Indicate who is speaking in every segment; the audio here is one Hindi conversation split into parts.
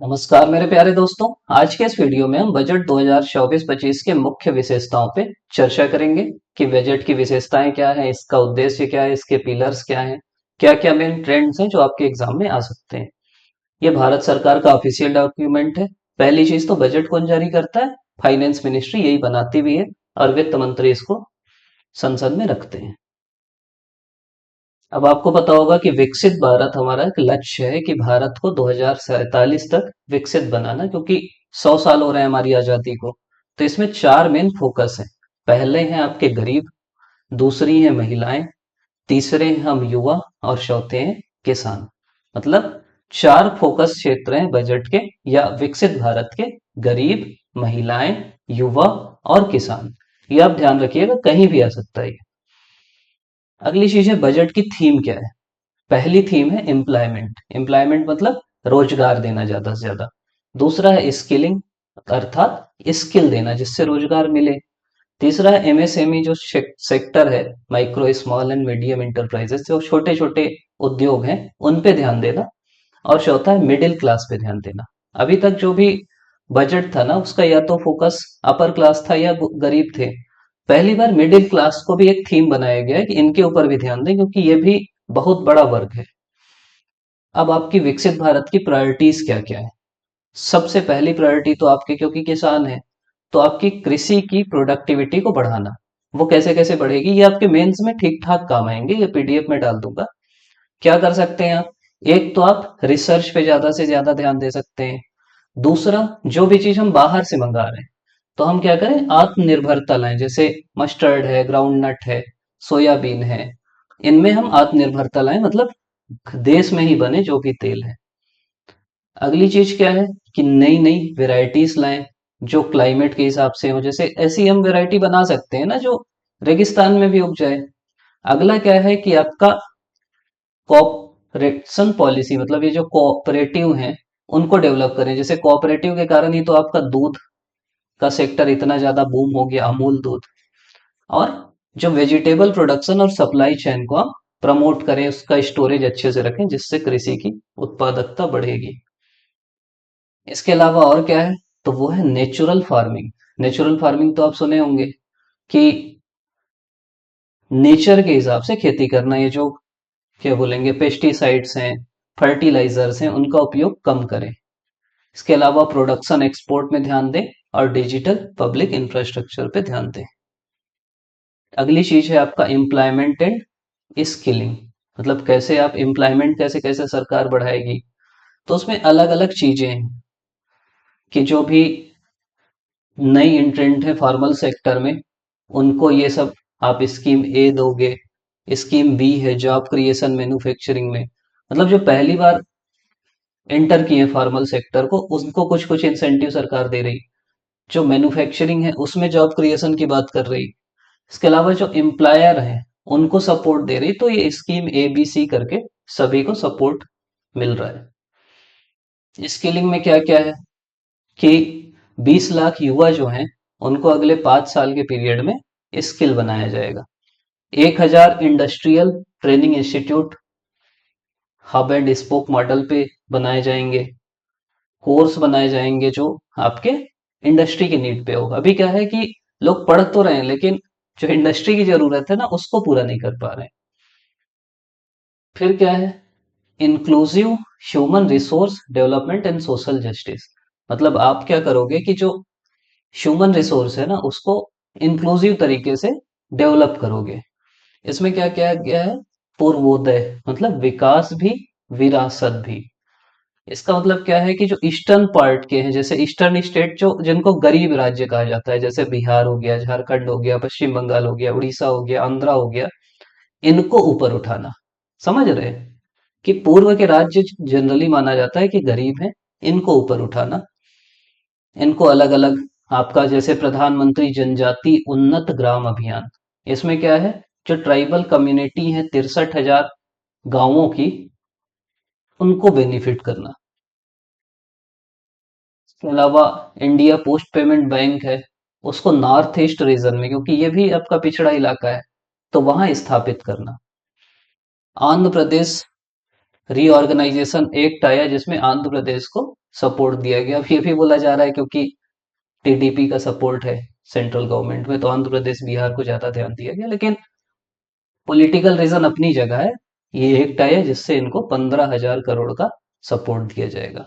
Speaker 1: नमस्कार मेरे प्यारे दोस्तों। आज के इस वीडियो में हम बजट 2024-25 के मुख्य विशेषताओं पे चर्चा करेंगे कि बजट की विशेषताएं क्या है, इसका उद्देश्य क्या है, इसके पिलर्स क्या हैं, क्या क्या मेन ट्रेंड्स हैं जो आपके एग्जाम में आ सकते हैं। ये भारत सरकार का ऑफिशियल डॉक्यूमेंट है। पहली चीज तो बजट कौन जारी करता है? फाइनेंस मिनिस्ट्री यही बनाती भी है और वित्त मंत्री इसको संसद में रखते हैं। अब आपको पता होगा कि विकसित भारत हमारा एक लक्ष्य है कि भारत को 2047 तक विकसित बनाना, क्योंकि 100 साल हो रहे हैं हमारी आजादी को। तो इसमें चार मेन फोकस हैं। पहले हैं आपके गरीब, दूसरी है महिलाएं, तीसरे हैं हम युवा और चौथे हैं किसान। मतलब चार फोकस क्षेत्र हैं बजट के या विकसित भारत के: गरीब, महिलाएं, युवा और किसान। ये आप ध्यान रखिएगा, कहीं भी आ सकता है ये। अगली चीज है बजट की थीम क्या है। पहली थीम है एम्प्लॉयमेंट। एम्प्लॉयमेंट मतलब रोजगार देना ज्यादा से ज्यादा। दूसरा है स्किलिंग, अर्थात स्किल देना जिससे रोजगार मिले। तीसरा है एमएसएमई, जो सेक्टर है, micro small and medium enterprises, जो छोटे छोटे उद्योग हैं उन पे ध्यान देना। और चौथा है मिडिल क्लास पे ध्यान देना। अभी तक जो भी बजट था ना, उसका या तो फोकस अपर क्लास था या गरीब थे। पहली बार मिडिल क्लास को भी एक थीम बनाया गया है कि इनके ऊपर भी ध्यान दें, क्योंकि ये भी बहुत बड़ा वर्ग है। अब आपकी विकसित भारत की प्रायोरिटीज क्या क्या है? सबसे पहली प्रायोरिटी तो आपकी, क्योंकि किसान है, तो आपकी कृषि की प्रोडक्टिविटी को बढ़ाना। वो कैसे कैसे बढ़ेगी, ये आपके मेंस में ठीक ठाक काम आएंगे, ये पीडीएफ में डाल दूंगा। क्या कर सकते हैं आप? एक तो आप रिसर्च पे ज्यादा से ज्यादा ध्यान दे सकते हैं। दूसरा, जो भी चीज हम बाहर से मंगा रहे हैं, तो हम क्या करें, आत्मनिर्भरता लाएं। जैसे मस्टर्ड है, ग्राउंड नट है, सोयाबीन है, इनमें हम आत्मनिर्भरता लाएं, मतलब देश में ही बने जो भी तेल है। अगली चीज क्या है कि नई नई वेराइटीज लाएं जो क्लाइमेट के हिसाब से हो। जैसे ऐसी हम वेराइटी बना सकते हैं ना जो रेगिस्तान में भी उग जाए। अगला क्या है कि आपका कोऑपरेशन पॉलिसी, मतलब ये जो कोऑपरेटिव हैं उनको डेवलप करें। जैसे कोऑपरेटिव के कारण ही तो आपका दूध का सेक्टर इतना ज्यादा बूम हो गया, अमूल दूध। और जो वेजिटेबल प्रोडक्शन और सप्लाई चेन को हम प्रमोट करें, उसका स्टोरेज अच्छे से रखें जिससे कृषि की उत्पादकता बढ़ेगी। इसके अलावा और क्या है, तो वो है नेचुरल फार्मिंग। नेचुरल फार्मिंग तो आप सुने होंगे कि नेचर के हिसाब से खेती करना। ये जो क्या बोलेंगे, पेस्टिसाइड्स हैं, फर्टिलाइजर्स हैं, उनका उपयोग कम करें। इसके अलावा प्रोडक्शन एक्सपोर्ट में ध्यान दें और डिजिटल पब्लिक इंफ्रास्ट्रक्चर पे ध्यान दें। अगली चीज है आपका एम्प्लॉयमेंट एंड स्किलिंग। मतलब कैसे आप एम्प्लॉयमेंट कैसे कैसे सरकार बढ़ाएगी। तो उसमें अलग अलग चीजें हैं कि जो भी नई इंट्रेंट है फॉर्मल सेक्टर में, उनको ये सब आप स्कीम ए दोगे। स्कीम बी है जॉब क्रिएशन मैन्युफैक्चरिंग में, मतलब जो पहली बार एंटर किए फॉर्मल सेक्टर को, उनको कुछ कुछ इंसेंटिव सरकार दे रही। जो मैन्युफैक्चरिंग है उसमें जॉब क्रिएशन की बात कर रही। इसके अलावा जो एम्प्लॉयर है उनको सपोर्ट दे रही। तो ये स्कीम ए बी सी करके सभी को सपोर्ट मिल रहा है। स्किलिंग में क्या क्या है कि 20 लाख युवा जो हैं उनको अगले 5 साल के पीरियड में स्किल बनाया जाएगा। 1000 industrial training institute hub and spoke model पे बनाए जाएंगे। कोर्स बनाए जाएंगे जो आपके इंडस्ट्री की नीड पे हो। अभी क्या है कि लोग पढ़ तो रहे हैं, लेकिन जो इंडस्ट्री की जरूरत है ना, उसको पूरा नहीं कर पा रहे हैं। फिर क्या है, inclusive human resource development and social justice. मतलब आप क्या करोगे कि जो ह्यूमन रिसोर्स है ना, उसको इंक्लूसिव तरीके से डेवलप करोगे। इसमें क्या क्या क्या है, पूर्वोदय मतलब विकास भी, विरासत भी। इसका मतलब क्या है कि जो ईस्टर्न पार्ट के हैं, जैसे ईस्टर्न स्टेट जो जिनको गरीब राज्य कहा जाता है, जैसे बिहार हो गया, झारखंड हो गया, पश्चिम बंगाल हो गया, उड़ीसा हो गया, आंध्रा हो गया, इनको ऊपर उठाना। समझ रहे हैं कि पूर्व के राज्य जनरली माना जाता है कि गरीब हैं, इनको ऊपर उठाना। इनको अलग अलग, आपका जैसे प्रधानमंत्री जनजाति उन्नत ग्राम अभियान, इसमें क्या है, जो ट्राइबल कम्युनिटी है 63,000 गांवों की, उनको बेनिफिट करना। इसके अलावा इंडिया पोस्ट पेमेंट बैंक है, उसको नॉर्थ ईस्ट रीजन में, क्योंकि ये भी आपका पिछड़ा इलाका है, तो वहां स्थापित करना। आंध्र प्रदेश रीऑर्गेनाइजेशन एक्ट आया जिसमें आंध्र प्रदेश को सपोर्ट दिया गया। अब ये भी बोला जा रहा है क्योंकि टीडीपी का सपोर्ट है सेंट्रल गवर्नमेंट में, तो आंध्र प्रदेश बिहार को ज्यादा ध्यान दिया गया, लेकिन पॉलिटिकल रीजन अपनी जगह है। ये एक्ट आया जिससे इनको 15,000 करोड़ का सपोर्ट दिया जाएगा।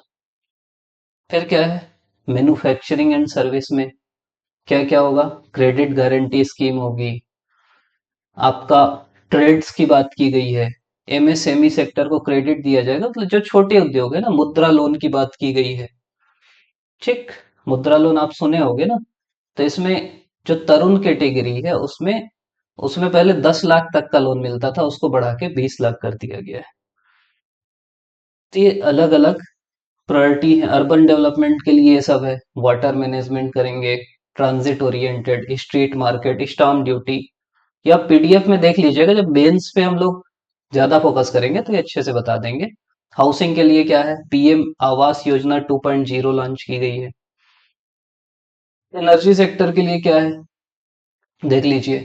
Speaker 1: फिर क्या है, मैन्युफैक्चरिंग एंड सर्विस में क्या क्या होगा, क्रेडिट गारंटी स्कीम होगी, आपका ट्रेड्स की बात की गई है, एमएसएमई सेक्टर को क्रेडिट दिया जाएगा, मतलब जो छोटे उद्योग है ना, मुद्रा लोन की बात की गई है। ठीक, मुद्रा लोन आप सुने होंगे ना, तो इसमें जो तरुण कैटेगरी है उसमें उसमें पहले 10 लाख तक का लोन मिलता था, उसको बढ़ा के 20 लाख कर दिया गया है। तो ये अलग अलग प्रायोरिटी है। अर्बन डेवलपमेंट के लिए ये सब है, वाटर मैनेजमेंट करेंगे, transit oriented, street market, stamp duty, या पीडीएफ में देख लीजिएगा, जब मेंस पे हम लोग ज्यादा फोकस करेंगे तो ये अच्छे से बता देंगे। हाउसिंग के लिए क्या है, पीएम आवास योजना 2.0 लॉन्च की गई है। एनर्जी सेक्टर के लिए क्या है, देख लीजिए,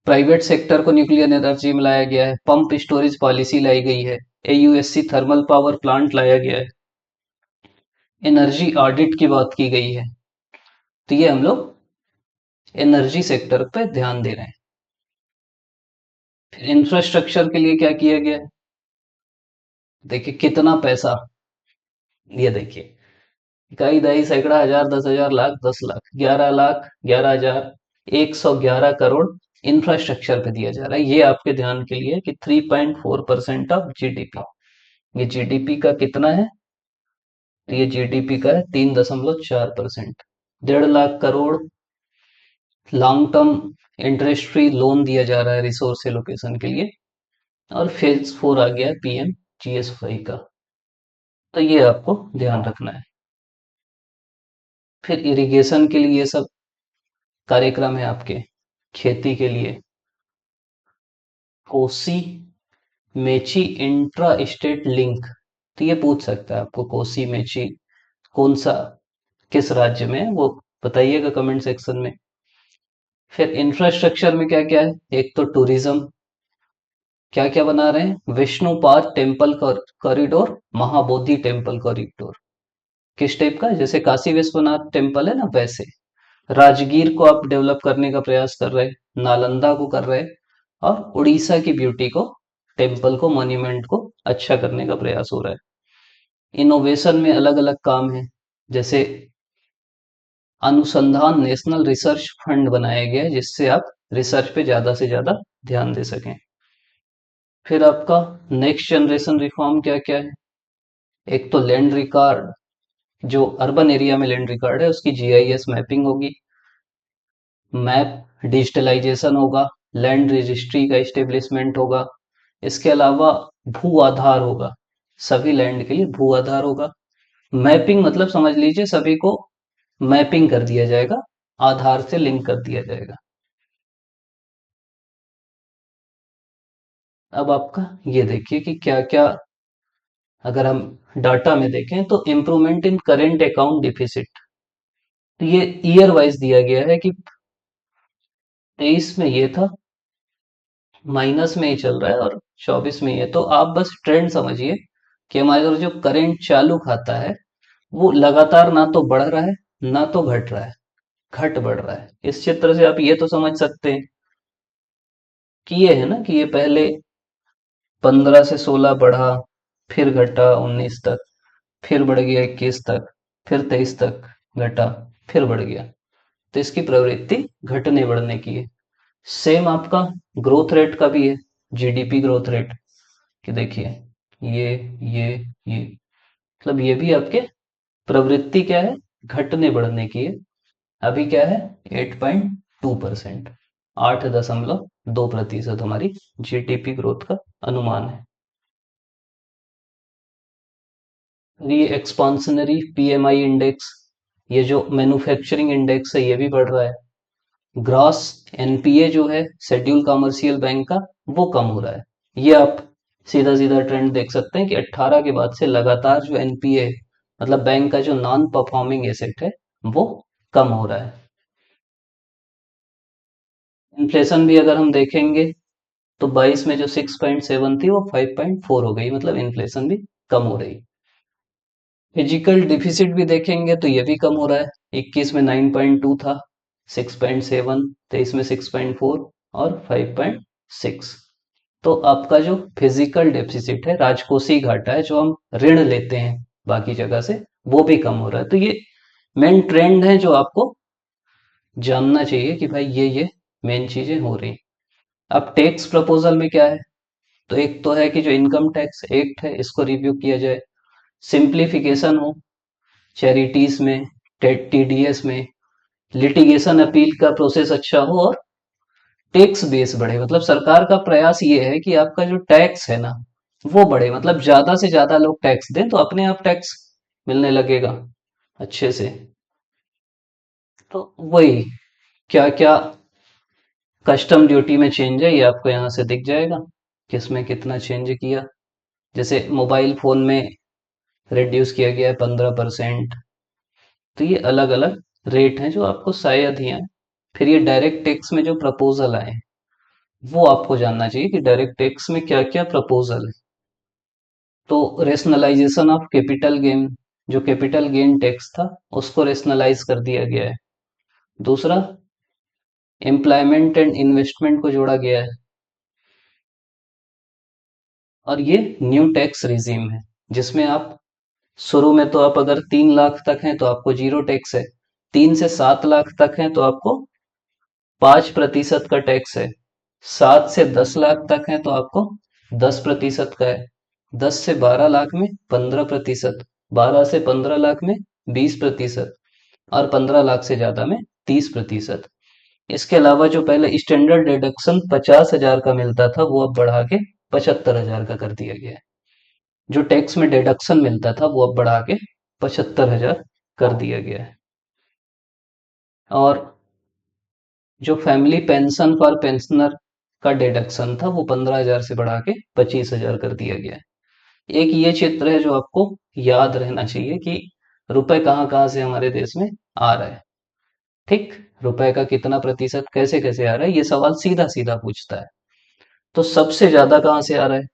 Speaker 1: प्राइवेट सेक्टर को न्यूक्लियर एनर्जी में लाया गया है, पंप स्टोरेज पॉलिसी लाई गई है, एयूएससी थर्मल पावर प्लांट लाया गया है, एनर्जी ऑडिट की बात की गई है। तो ये हम लोग एनर्जी सेक्टर पे ध्यान दे रहे हैं। फिर इंफ्रास्ट्रक्चर के लिए क्या किया गया है, देखिए कितना पैसा, ये देखिए, इकाई दही सैकड़ा हजार 10,000 लाख 10 लाख 11 लाख 11,000 111 करोड़ इंफ्रास्ट्रक्चर पे दिया जा रहा है। ये आपके ध्यान के लिए कि 3.4% ऑफ जीडीपी। ये जीडीपी का कितना है, तो ये जीडीपी का है 3.4%। 1.5 lakh crore long term interest free loan दिया जा रहा है रिसोर्स एलोकेशन के लिए। और फेज 4 आ गया है पीएम जीएसवाई का, तो ये आपको ध्यान रखना है। फिर इरिगेशन के लिए सब कार्यक्रम है आपके, खेती के लिए Kosi Mechi intra state link, तो ये पूछ सकता है आपको, कोसी मेची कौन सा, किस राज्य में है वो बताइएगा कमेंट सेक्शन में। फिर इंफ्रास्ट्रक्चर में क्या क्या है, एक तो टूरिज्म, क्या क्या बना रहे हैं, विष्णु पाद temple corridor, Mahabodhi temple corridor. किस टाइप का, जैसे काशी विश्वनाथ टेम्पल है ना वैसे। राजगीर को आप डेवलप करने का प्रयास कर रहे हैं, नालंदा को कर रहे हैं, और उड़ीसा की ब्यूटी को, टेम्पल को, मॉन्यूमेंट को अच्छा करने का प्रयास हो रहा है। इनोवेशन में अलग अलग काम है, जैसे अनुसंधान नेशनल रिसर्च फंड बनाया गया है जिससे आप रिसर्च पे ज्यादा से ज्यादा ध्यान दे सकें। फिर आपका नेक्स्ट जनरेशन रिफॉर्म क्या क्या है, एक तो लैंड रिकॉर्ड, जो अर्बन एरिया में लैंड रिकॉर्ड है उसकी जीआईएस मैपिंग होगी, मैप डिजिटलाइजेशन होगा, लैंड रजिस्ट्री का इस्टेब्लिशमेंट होगा, इसके अलावा भू आधार होगा, सभी लैंड के लिए भू आधार होगा। मैपिंग मतलब समझ लीजिए सभी को मैपिंग कर दिया जाएगा, आधार से लिंक कर दिया जाएगा। अब आपका ये देखिए कि क्या क्या, अगर हम डाटा में देखें तो improvement in current account deficit, तो ये ईयर वाइज दिया गया है कि 23 में ये था, माइनस में ही चल रहा है, और 24 में ये, तो आप बस ट्रेंड समझिए कि हमारा जो करेंट चालू खाता है वो लगातार ना तो बढ़ रहा है ना तो घट रहा है, घट बढ़ रहा है। इस चित्र से आप ये तो समझ सकते हैं कि ये है ना, कि ये पहले 15 से 16 बढ़ा, फिर घटा 19 तक, फिर बढ़ गया 21 तक, फिर 23 तक घटा, फिर बढ़ गया। तो इसकी प्रवृत्ति घटने बढ़ने की है। सेम आपका ग्रोथ रेट का भी है, जीडीपी ग्रोथ रेट, कि देखिए ये ये ये, मतलब ये भी आपके प्रवृत्ति क्या है, घटने बढ़ने की है। अभी क्या है, 8.2%, 8.2% हमारी जीडीपी ग्रोथ का अनुमान है। ये एक्सपांशनरी पीएमआई इंडेक्स, ये जो मैन्युफैक्चरिंग इंडेक्स है ये भी बढ़ रहा है। ग्रॉस एनपीए जो है शेड्यूल कमर्शियल बैंक का, वो कम हो रहा है। ये आप सीधा सीधा ट्रेंड देख सकते हैं कि 18 के बाद से लगातार जो एनपीए, मतलब बैंक का जो नॉन परफॉर्मिंग एसेट है, वो कम हो रहा है। इन्फ्लेशन भी अगर हम देखेंगे तो 22 में जो 6.7 थी वो 5.4 हो गई, मतलब इन्फ्लेशन भी कम हो रही। फिजिकल डिफिसिट भी देखेंगे तो ये भी कम हो रहा है। 21 में 9.2 था, 6.7, 23 में 6.4 और 5.6। तो आपका जो फिजिकल डेफिसिट है, राजकोषीय घाटा है, जो हम ऋण लेते हैं बाकी जगह से, वो भी कम हो रहा है। तो ये मेन ट्रेंड है जो आपको जानना चाहिए कि भाई ये मेन चीजें हो रही। अब टैक्स प्रपोजल में क्या है, तो एक तो है कि जो इनकम टैक्स एक्ट है इसको रिव्यू किया जाए, सिंप्लीफिकेशन हो चैरिटीज में, टीडीएस में, लिटिगेशन अपील का प्रोसेस अच्छा हो और टैक्स बेस बढ़े। मतलब सरकार का प्रयास ये है कि आपका जो टैक्स है ना वो बढ़े, मतलब ज्यादा से ज्यादा लोग टैक्स दें तो अपने आप टैक्स मिलने लगेगा अच्छे से। तो वही, क्या क्या कस्टम ड्यूटी में चेंज है ये आपको यहाँ से दिख जाएगा, किसमें कितना चेंज किया। जैसे मोबाइल फोन में रिड्यूस किया गया है 15%। तो ये अलग अलग रेट हैं जो आपको शायद ही आए। फिर ये डायरेक्ट टैक्स में जो प्रपोजल आए वो आपको जानना चाहिए कि डायरेक्ट टैक्स में क्या क्या प्रपोजल है। तो रेशनलाइजेशन ऑफ कैपिटल गेन, जो कैपिटल गेन टैक्स था उसको रेशनलाइज कर दिया गया है। दूसरा, एम्प्लॉयमेंट एंड इन्वेस्टमेंट को जोड़ा गया है। और ये न्यू टैक्स रिजीम है जिसमें आप शुरू में, तो आप अगर 3 लाख तक हैं तो आपको जीरो टैक्स है, 3 से 7 लाख तक हैं तो आपको 5% का टैक्स है, 7 से 10 लाख तक है तो आपको 10% का है, 10 से 12 लाख में 15%, 12 से 15 लाख में 20%, और 15 लाख से ज्यादा में 30%। इसके अलावा जो पहले स्टैंडर्ड डिडक्शन 50,000 का मिलता था वो अब बढ़ा के 75,000 का कर दिया गया है। जो टैक्स में डिडक्शन मिलता था वो अब बढ़ा के 75,000 कर दिया गया है। और जो फैमिली पेंशन फॉर पेंशनर का डिडक्शन था वो 15,000 से बढ़ा के 25,000 कर दिया गया है। एक ये चित्र है जो आपको याद रहना चाहिए कि रुपए कहाँ कहाँ से हमारे देश में आ रहा है। ठीक, रुपए का कितना प्रतिशत कैसे कैसे आ रहा है, ये सवाल सीधा सीधा पूछता है। तो सबसे ज्यादा कहाँ से आ रहा है,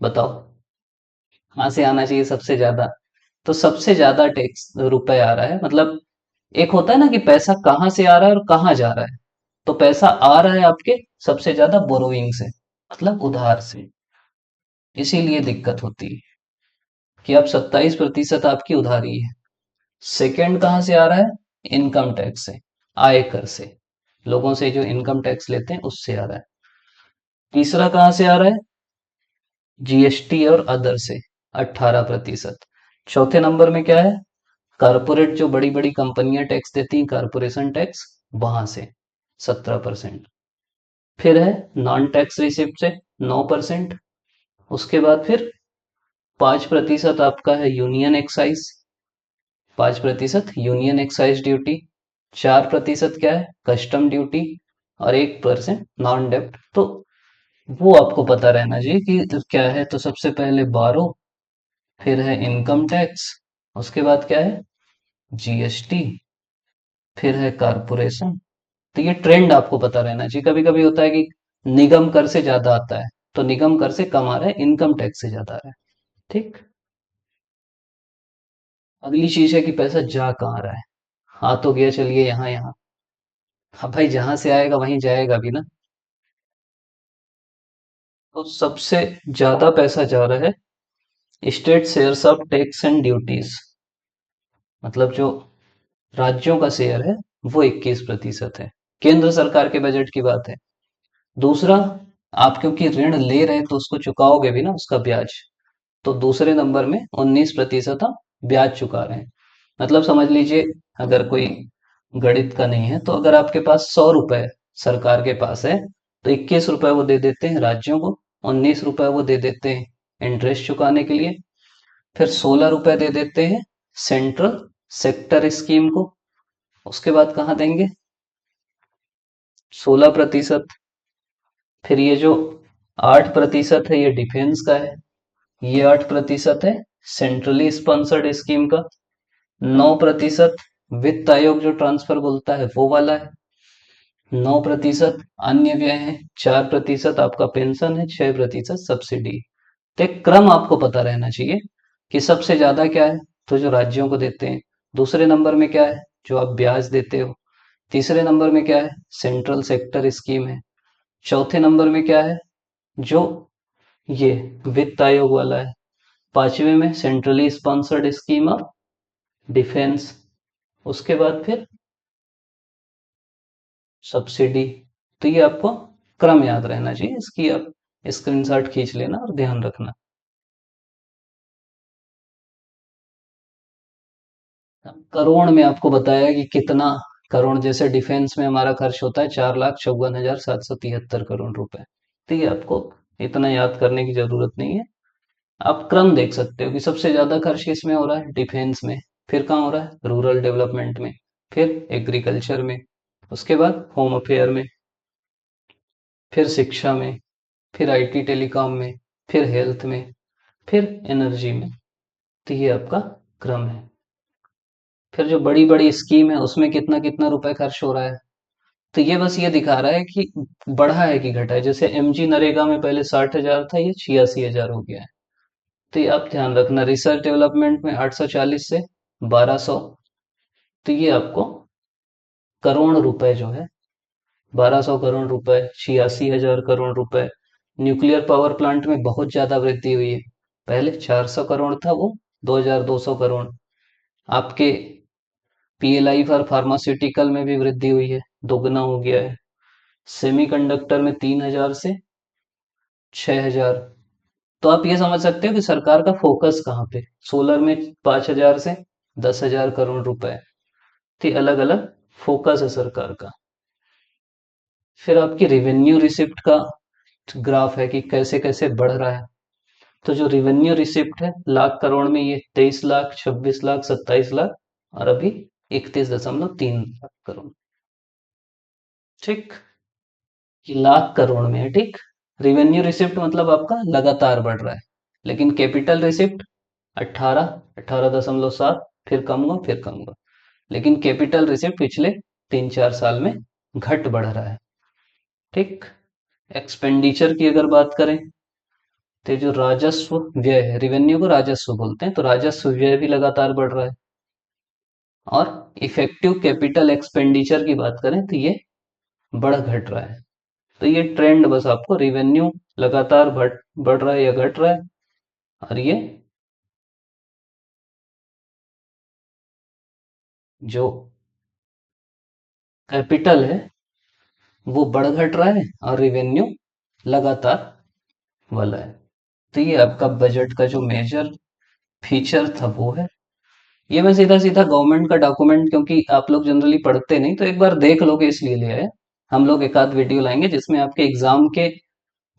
Speaker 1: बताओ कहाँ से आना चाहिए सबसे ज्यादा। तो सबसे ज्यादा टैक्स रुपए आ रहा है, मतलब एक होता है ना कि पैसा कहाँ से आ रहा है और कहाँ जा रहा है। तो पैसा आ रहा है आपके सबसे ज्यादा बोरोइंग से, मतलब उधार से। इसीलिए दिक्कत होती है कि अब 27% आपकी उधारी है। सेकंड कहाँ से आ रहा है, इनकम टैक्स से, आयकर से, लोगों से जो इनकम टैक्स लेते हैं उससे आ रहा है। तीसरा कहाँ से आ रहा है, जीएसटी और अदर से, 18%। चौथे नंबर में क्या है, कारपोरेट, जो बड़ी बड़ी कंपनियां टैक्स देती हैं, कारपोरेशन टैक्स, वहां से 17%। फिर है नॉन टैक्स रिसिप्ट से 9%। उसके बाद फिर 5% आपका है union excise, 5% union excise duty, 4% क्या है कस्टम ड्यूटी, और 1% नॉन डेप्ट। तो वो आपको पता रहना चाहिए कि क्या है। तो सबसे पहले बारो, फिर है इनकम टैक्स, उसके बाद क्या है जीएसटी, फिर है कारपोरेशन। तो ये ट्रेंड आपको पता रहना चाहिए। कभी कभी होता है कि निगम कर से ज्यादा आता है, तो निगम कर से कम आ रहा है, इनकम टैक्स से ज्यादा आ रहा है। ठीक, अगली चीज है कि पैसा जा कहाँ रहा है। आ तो गया, चलिए यहाँ यहाँ। हाँ भाई, जहां से आएगा वहीं जाएगा भी ना। तो सबसे ज्यादा पैसा जा रहा है state shares of tax and duties, मतलब जो राज्यों का शेयर है वो 21% है। केंद्र सरकार के बजट की बात है। दूसरा, आप क्योंकि ऋण ले रहे हैं तो उसको चुकाओगे भी ना, उसका ब्याज। तो दूसरे नंबर में 19% हम ब्याज चुका रहे हैं। मतलब समझ लीजिए, अगर कोई गणित का नहीं है तो अगर आपके पास 100 रुपए सरकार के पास है, तो 21 रुपए वो दे देते हैं राज्यों को, 19 रुपए वो दे देते हैं इंटरेस्ट चुकाने के लिए, फिर 16 रुपए दे देते हैं सेंट्रल सेक्टर स्कीम को। उसके बाद कहाँ देंगे, 16%। फिर ये जो 8% है ये डिफेंस का है, ये 8% है सेंट्रली स्पॉन्सर्ड स्कीम का, 9% वित्त आयोग जो ट्रांसफर बोलता है वो वाला है, 9% अन्य व्यय है, 4% आपका पेंशन है, 6% सब्सिडी। तो एक क्रम आपको पता रहना चाहिए कि सबसे ज्यादा क्या है, तो जो राज्यों को देते हैं। दूसरे नंबर में क्या है, जो आप ब्याज देते हो। तीसरे नंबर में क्या है, सेंट्रल सेक्टर स्कीम है। चौथे नंबर में क्या है, जो ये वित्त आयोग वाला है। पांचवे में centrally sponsored scheme of defence. उसके बाद फिर सब्सिडी। तो ये आपको क्रम याद रहना चाहिए, इसकी आप स्क्रीनशॉट खींच लेना और ध्यान रखना। करोड़ में आपको बताया कि कितना करोड़, जैसे डिफेंस में हमारा खर्च होता है 4,54,773 करोड़ रुपए। तो ये आपको इतना याद करने की जरूरत नहीं है। आप क्रम देख सकते हो कि सबसे ज्यादा खर्च किसमें हो रहा है, डिफेंस में। फिर कहाँ हो रहा है, रूरल डेवलपमेंट में। फिर एग्रीकल्चर में। उसके बाद होम अफेयर में। फिर शिक्षा में। फिर आईटी टेलीकॉम में। फिर हेल्थ में। फिर एनर्जी में। तो ये आपका क्रम है। फिर जो बड़ी बड़ी स्कीम है उसमें कितना कितना रुपए खर्च हो रहा है। तो ये बस ये दिखा रहा है कि बढ़ा है कि घटा है। जैसे एमजी नरेगा में पहले 60,000 था, ये 86,000 हो गया है। तो ये आप ध्यान रखना। रिसर्च डेवलपमेंट में 840 से 1200। तो ये आपको करोड़ रुपए जो है, 1200 करोड़ रुपए, 86,000 करोड़ रुपए। न्यूक्लियर पावर प्लांट में बहुत ज्यादा वृद्धि हुई है। पहले 400 करोड़ था, वो 2,200 करोड़। आपके पीएलआई फॉर फार्मास्यूटिकल में भी वृद्धि हुई है, दोगुना हो गया है। सेमीकंडक्टर में 3,000 से 6,000। तो आप ये समझ सकते हो कि सरकार का फोकस कहाँ पे। सोलर में 5,000 से 10,000 करोड़ रुपए। तो अलग अलग फोकस है सरकार का। फिर आपकी रेवेन्यू रिसिप्ट का ग्राफ है कि कैसे कैसे बढ़ रहा है। तो जो रेवेन्यू रिसिप्ट है लाख करोड़ में, ये 23 लाख, 26 लाख, 27 लाख, और अभी 31.3 लाख करोड़। ठीक। ये लाख करोड़ में है, ठीक। रेवेन्यू रिसिप्ट मतलब आपका लगातार बढ़ रहा है। लेकिन कैपिटल रिसिप्ट 18, 18.7, फिर कम हुआ, फिर कम हुआ। लेकिन कैपिटल रिसिप्ट पिछले 3-4 साल में घट बढ़ रहा है। ठीक। एक्सपेंडिचर की अगर बात करें, तो जो राजस्व व्यय है, रेवेन्यू को राजस्व बोलते हैं, तो राजस्व व्यय भी लगातार बढ़ रहा है। और इफेक्टिव कैपिटल एक्सपेंडिचर की बात करें तो ये बढ़ घट रहा है। तो ये ट्रेंड बस आपको, रेवेन्यू लगातार बढ़ रहा है या घट रहा है, और ये जो कैपिटल है वो बढ़ घट रहा है, और रेवेन्यू लगातार वाला है। तो ये आपका बजट का जो मेजर फीचर था वो है। ये मैं सीधा सीधा गवर्नमेंट का डॉक्यूमेंट, क्योंकि आप लोग जनरली पढ़ते नहीं, तो एक बार देख लोगे इसलिए लिया है। हम लोग एक आध वीडियो लाएंगे जिसमें आपके एग्जाम के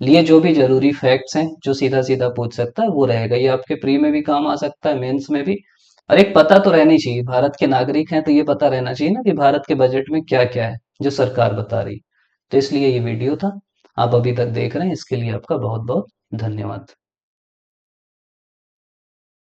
Speaker 1: लिए जो भी जरूरी फैक्ट्स हैं, जो सीधा सीधा पूछ सकता है वो रहेगा। ये आपके प्री में भी काम आ सकता है, मेंस में भी। और एक पता तो रहनी चाहिए, भारत के नागरिक हैं तो ये पता रहना चाहिए ना कि भारत के बजट में क्या क्या है जो सरकार बता रही। तो इसलिए ये वीडियो था। आप अभी तक देख रहे हैं, इसके लिए आपका बहुत बहुत धन्यवाद।